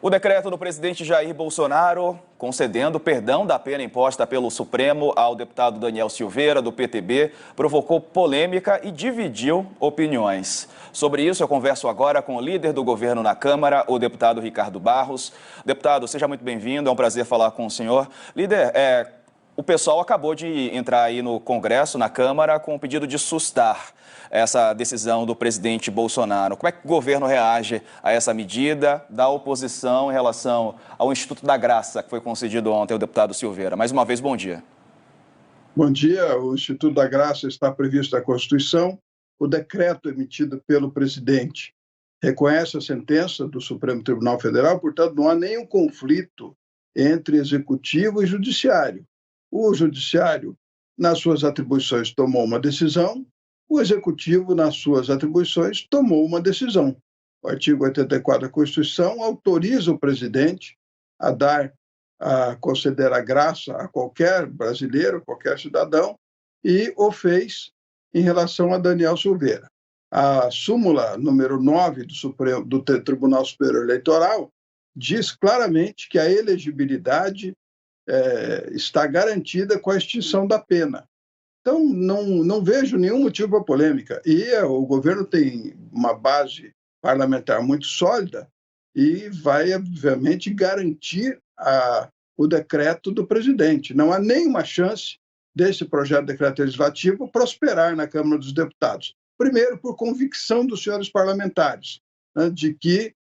O decreto do presidente Jair Bolsonaro concedendo perdão da pena imposta pelo Supremo ao deputado Daniel Silveira, do PTB, provocou polêmica e dividiu opiniões. Sobre isso, eu converso agora com o líder do governo na Câmara, o deputado Ricardo Barros. Deputado, seja muito bem-vindo, é um prazer falar com o senhor. Líder, o pessoal acabou de entrar aí no Congresso, na Câmara, com o pedido de sustar essa decisão do presidente Bolsonaro. Como é que o governo reage a essa medida da oposição em relação ao Instituto da Graça, que foi concedido ontem ao deputado Silveira? Mais uma vez, bom dia. Bom dia. O Instituto da Graça está previsto na Constituição. O decreto emitido pelo presidente reconhece a sentença do Supremo Tribunal Federal, portanto, não há nenhum conflito entre executivo e judiciário. O judiciário, nas suas atribuições, tomou uma decisão, o executivo, nas suas atribuições, tomou uma decisão. O artigo 84 da Constituição autoriza o presidente a conceder a graça a qualquer brasileiro, qualquer cidadão, e o fez em relação a Daniel Silveira. A súmula número 9 do Tribunal Superior Eleitoral diz claramente que a elegibilidade está garantida com a extinção da pena. Então, não vejo nenhum motivo para polêmica. E o governo tem uma base parlamentar muito sólida e vai, obviamente, garantir o decreto do presidente. Não há nenhuma chance desse projeto de decreto legislativo prosperar na Câmara dos Deputados. Primeiro, por convicção dos senhores parlamentares, né, de que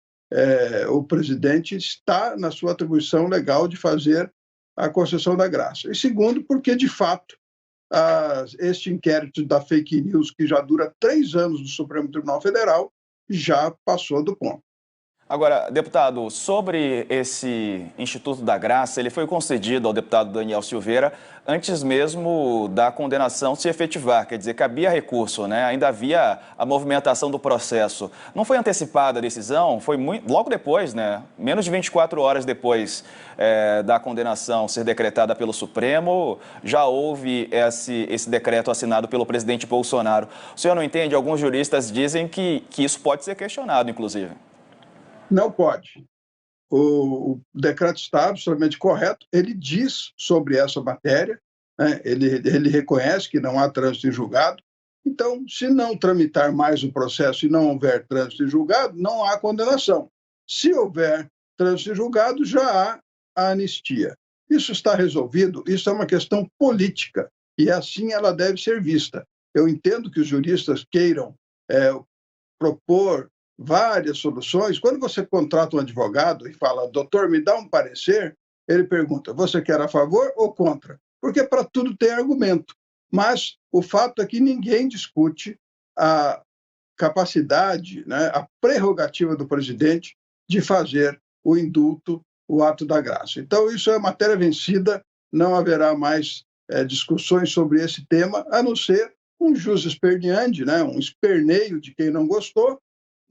o presidente está na sua atribuição legal de fazer a concessão da graça. E segundo, porque, de fato, este inquérito da fake news, que já dura 3 anos do Supremo Tribunal Federal, já passou do ponto. Agora, deputado, sobre esse Instituto da Graça, ele foi concedido ao deputado Daniel Silveira antes mesmo da condenação se efetivar, quer dizer, cabia recurso, né? Ainda havia a movimentação do processo. Não foi antecipada a decisão, foi logo depois, né? Menos de 24 horas depois da condenação ser decretada pelo Supremo, já houve esse decreto assinado pelo presidente Bolsonaro. O senhor não entende? Alguns juristas dizem que isso pode ser questionado, inclusive. Não pode. O decreto está absolutamente correto. Ele diz sobre essa matéria, né? Ele reconhece que não há trânsito em julgado. Então, se não tramitar mais o processo e não houver trânsito em julgado, não há condenação. Se houver trânsito em julgado, já há a anistia. Isso está resolvido, isso é uma questão política, e assim ela deve ser vista. Eu entendo que os juristas queiram propor várias soluções. Quando você contrata um advogado e fala, doutor, me dá um parecer, ele pergunta, você quer a favor ou contra? Porque para tudo tem argumento. Mas o fato é que ninguém discute a capacidade, né, a prerrogativa do presidente de fazer o indulto, o ato da graça. Então, isso é matéria vencida, não haverá mais discussões sobre esse tema, a não ser um jus esperneandi, né, um esperneio de quem não gostou,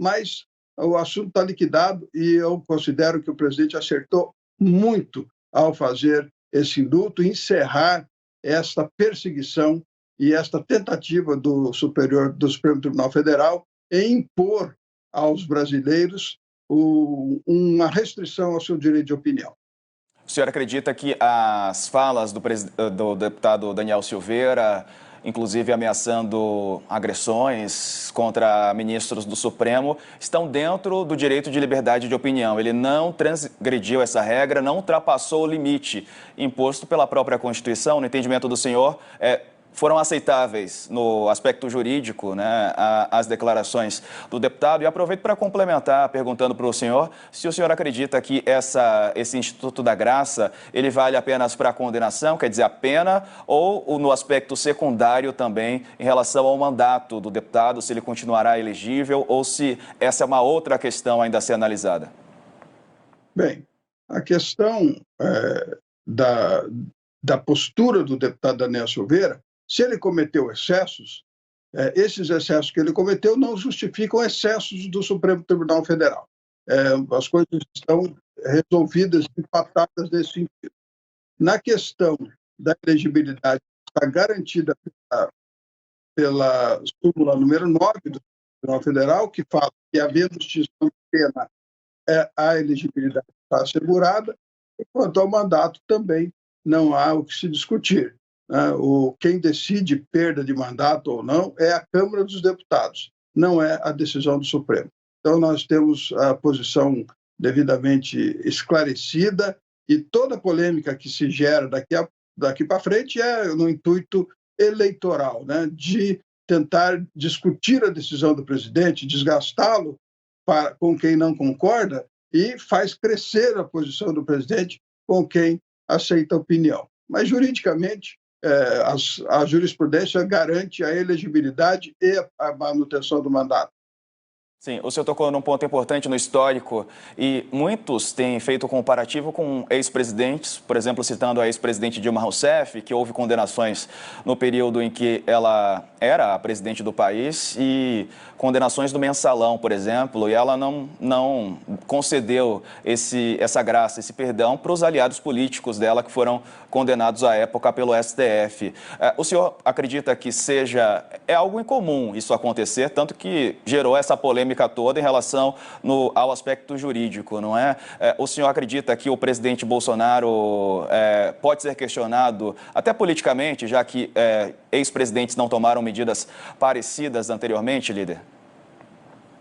mas o assunto está liquidado e eu considero que o presidente acertou muito ao fazer esse indulto e encerrar esta perseguição e esta tentativa do Supremo Tribunal Federal em impor aos brasileiros uma restrição ao seu direito de opinião. O senhor acredita que as falas do deputado Daniel Silveira, inclusive ameaçando agressões contra ministros do Supremo, estão dentro do direito de liberdade de opinião? Ele não transgrediu essa regra, não ultrapassou o limite imposto pela própria Constituição. No entendimento do senhor, foram aceitáveis no aspecto jurídico, né, as declarações do deputado. E aproveito para complementar, perguntando para o senhor se o senhor acredita que esse Instituto da Graça, ele vale apenas para a condenação, quer dizer, a pena, ou no aspecto secundário também, em relação ao mandato do deputado, se ele continuará elegível ou se essa é uma outra questão ainda a ser analisada? Bem, a questão da postura do deputado Daniel Silveira, se ele cometeu excessos, esses excessos que ele cometeu não justificam excessos do Supremo Tribunal Federal. As coisas estão resolvidas, empatadas nesse sentido. Na questão da elegibilidade, está garantida pela súmula número 9 do Tribunal Federal, que fala que, havendo extinção de pena, a elegibilidade está assegurada, e quanto ao mandato também não há o que se discutir, né? Quem decide perda de mandato ou não é a Câmara dos Deputados, não é a decisão do Supremo. Então, nós temos a posição devidamente esclarecida e toda polêmica que se gera daqui para frente é no intuito eleitoral, né? De tentar discutir a decisão do presidente, desgastá-lo com quem não concorda e faz crescer a posição do presidente com quem aceita a opinião. Mas, juridicamente, a jurisprudência garante a elegibilidade e a manutenção do mandato. Sim, o senhor tocou num ponto importante no histórico e muitos têm feito comparativo com ex-presidentes, por exemplo, citando a ex-presidente Dilma Rousseff, que houve condenações no período em que ela era a presidente do país e condenações do mensalão, por exemplo, e ela não concedeu essa graça, esse perdão para os aliados políticos dela que foram condenados à época pelo STF. O senhor acredita que é algo incomum isso acontecer, tanto que gerou essa polêmica toda em relação ao aspecto jurídico, não é? O senhor acredita que o presidente Bolsonaro pode ser questionado, até politicamente, já que ex-presidentes não tomaram medidas parecidas anteriormente, líder?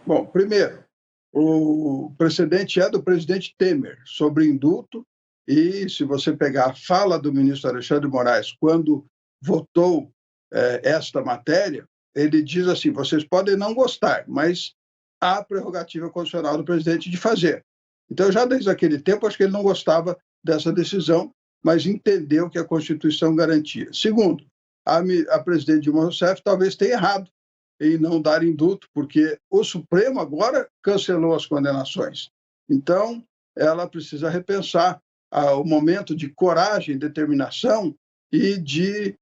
Bom, primeiro, o precedente é do presidente Temer sobre indulto e, se você pegar a fala do ministro Alexandre de Moraes quando votou esta matéria, ele diz assim, vocês podem não gostar, mas há prerrogativa constitucional do presidente de fazer. Então, já desde aquele tempo, acho que ele não gostava dessa decisão, mas entendeu que a Constituição garantia. Segundo, a presidente Dilma Rousseff talvez tenha errado em não dar indulto, porque o Supremo agora cancelou as condenações. Então, ela precisa repensar o momento de coragem, determinação e de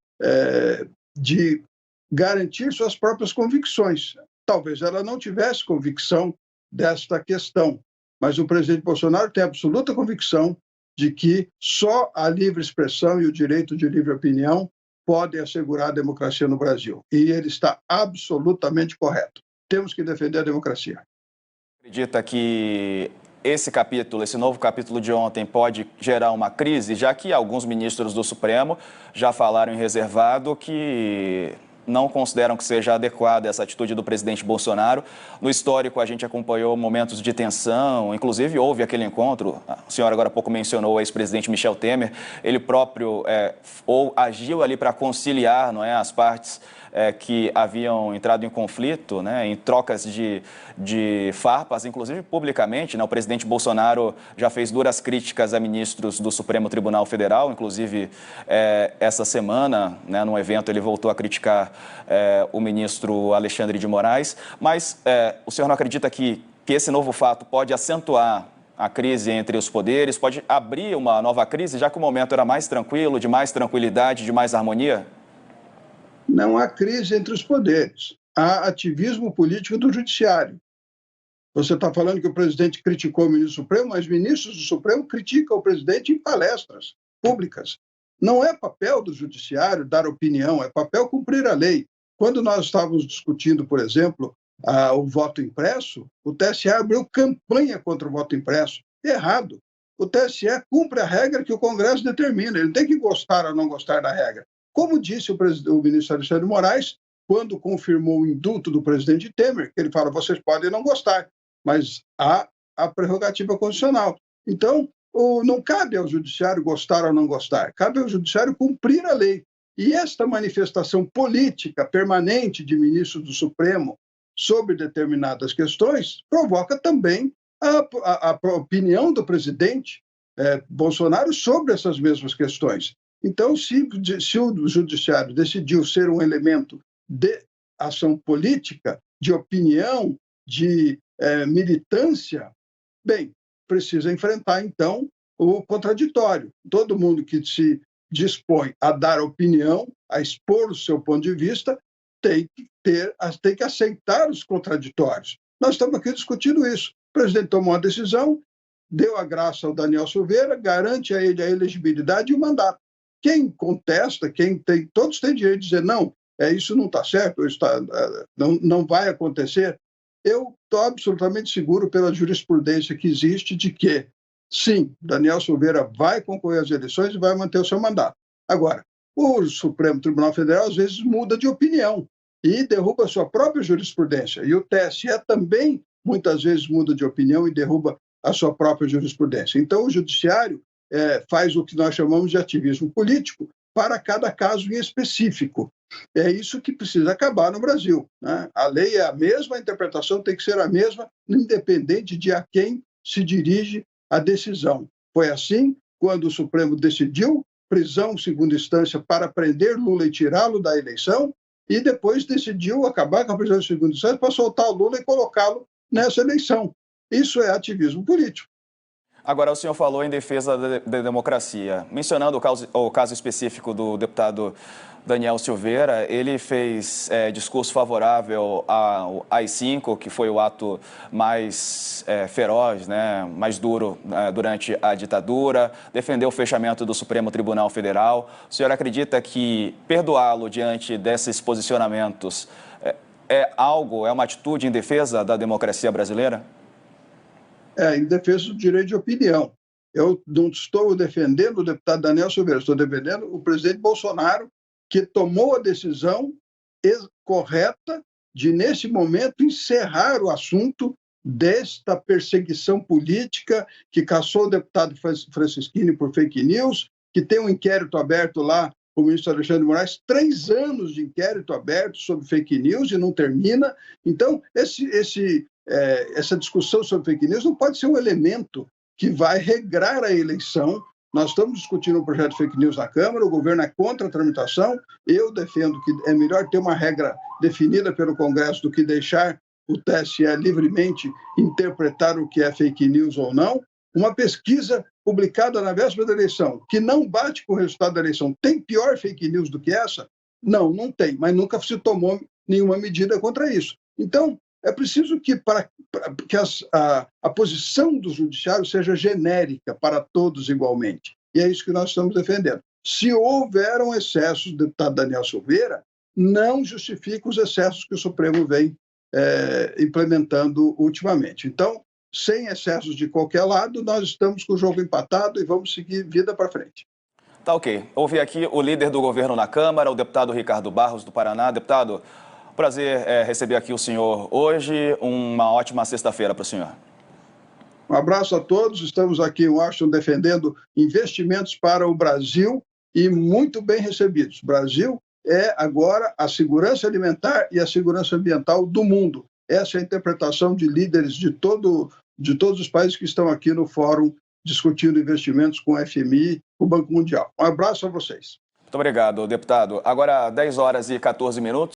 garantir suas próprias convicções. Talvez ela não tivesse convicção desta questão, mas o presidente Bolsonaro tem absoluta convicção de que só a livre expressão e o direito de livre opinião podem assegurar a democracia no Brasil. E ele está absolutamente correto. Temos que defender a democracia. Acredita que esse novo capítulo de ontem pode gerar uma crise, já que alguns ministros do Supremo já falaram em reservado que não consideram que seja adequada essa atitude do presidente Bolsonaro. No histórico, a gente acompanhou momentos de tensão, inclusive houve aquele encontro, a senhora agora há pouco mencionou o ex-presidente Michel Temer, ele próprio agiu ali para conciliar, não é, as partes que haviam entrado em conflito, né, em trocas de farpas, inclusive publicamente, né, o presidente Bolsonaro já fez duras críticas a ministros do Supremo Tribunal Federal, inclusive essa semana, né, num evento, ele voltou a criticar o ministro Alexandre de Moraes, mas o senhor não acredita que esse novo fato pode acentuar a crise entre os poderes, pode abrir uma nova crise, já que o momento era mais tranquilo, de mais tranquilidade, de mais harmonia? Não há crise entre os poderes. Há ativismo político do judiciário. Você está falando que o presidente criticou o ministro Supremo, mas ministros do Supremo criticam o presidente em palestras públicas. Não é papel do judiciário dar opinião, é papel cumprir a lei. Quando nós estávamos discutindo, por exemplo, o voto impresso, o TSE abriu campanha contra o voto impresso. Errado. O TSE cumpre a regra que o Congresso determina. Ele tem que gostar ou não gostar da regra. Como disse o ministro Alexandre de Moraes, quando confirmou o indulto do presidente Temer, ele fala, vocês podem não gostar, mas há a prerrogativa constitucional. Então, não cabe ao judiciário gostar ou não gostar, cabe ao judiciário cumprir a lei. E esta manifestação política permanente de ministros do Supremo sobre determinadas questões provoca também a opinião do presidente Bolsonaro sobre essas mesmas questões. Então, se o judiciário decidiu ser um elemento de ação política, de opinião, de militância, bem, precisa enfrentar, então, o contraditório. Todo mundo que se dispõe a dar opinião, a expor o seu ponto de vista, tem que aceitar os contraditórios. Nós estamos aqui discutindo isso. O presidente tomou uma decisão, deu a graça ao Daniel Silveira, garante a ele a elegibilidade e o mandato. Quem contesta, todos têm direito de dizer não, isso não está certo, não vai acontecer. Eu estou absolutamente seguro pela jurisprudência que existe de que, sim, Daniel Silveira vai concorrer às eleições e vai manter o seu mandato. Agora, o Supremo Tribunal Federal às vezes muda de opinião e derruba a sua própria jurisprudência. E o TSE também muitas vezes muda de opinião e derruba a sua própria jurisprudência. Então, o judiciário faz o que nós chamamos de ativismo político para cada caso em específico. É isso que precisa acabar no Brasil, né? A lei é a mesma, a interpretação tem que ser a mesma, independente de a quem se dirige a decisão. Foi assim quando o Supremo decidiu prisão segunda instância para prender Lula e tirá-lo da eleição, e depois decidiu acabar com a prisão de segunda instância para soltar o Lula e colocá-lo nessa eleição. Isso é ativismo político. Agora, o senhor falou em defesa da democracia. Mencionando o caso específico do deputado Daniel Silveira, ele fez discurso favorável ao AI-5, que foi o ato mais feroz, né, mais duro durante a ditadura, defendeu o fechamento do Supremo Tribunal Federal. O senhor acredita que perdoá-lo diante desses posicionamentos é uma atitude em defesa da democracia brasileira? Em defesa do direito de opinião. Eu não estou defendendo o deputado Daniel Silveira, estou defendendo o presidente Bolsonaro, que tomou a decisão correta de, nesse momento, encerrar o assunto desta perseguição política que caçou o deputado Francisquini por fake news, que tem um inquérito aberto lá, o ministro Alexandre de Moraes, 3 anos de inquérito aberto sobre fake news e não termina. Então, essa discussão sobre fake news não pode ser um elemento que vai regrar a eleição. Nós estamos discutindo um projeto de fake news na Câmara, o governo é contra a tramitação, eu defendo que é melhor ter uma regra definida pelo Congresso do que deixar o TSE livremente interpretar o que é fake news ou não. Uma pesquisa publicada na véspera da eleição, que não bate com o resultado da eleição, tem pior fake news do que essa? Não, não tem, mas nunca se tomou nenhuma medida contra isso. Então, é preciso que a posição do judiciário seja genérica para todos igualmente. E é isso que nós estamos defendendo. Se houveram excessos do deputado Daniel Silveira, não justifica os excessos que o Supremo vem implementando ultimamente. Então, sem excessos de qualquer lado, nós estamos com o jogo empatado e vamos seguir vida para frente. Tá ok. Ouvi aqui o líder do governo na Câmara, o deputado Ricardo Barros, do Paraná. Deputado, prazer receber aqui o senhor hoje. Uma ótima sexta-feira para o senhor. Um abraço a todos. Estamos aqui em Washington defendendo investimentos para o Brasil e muito bem recebidos. O Brasil é agora a segurança alimentar e a segurança ambiental do mundo. Essa é a interpretação de líderes de todos os países que estão aqui no fórum discutindo investimentos com o FMI, o Banco Mundial. Um abraço a vocês. Muito obrigado, deputado. Agora, 10 horas e 14 minutos.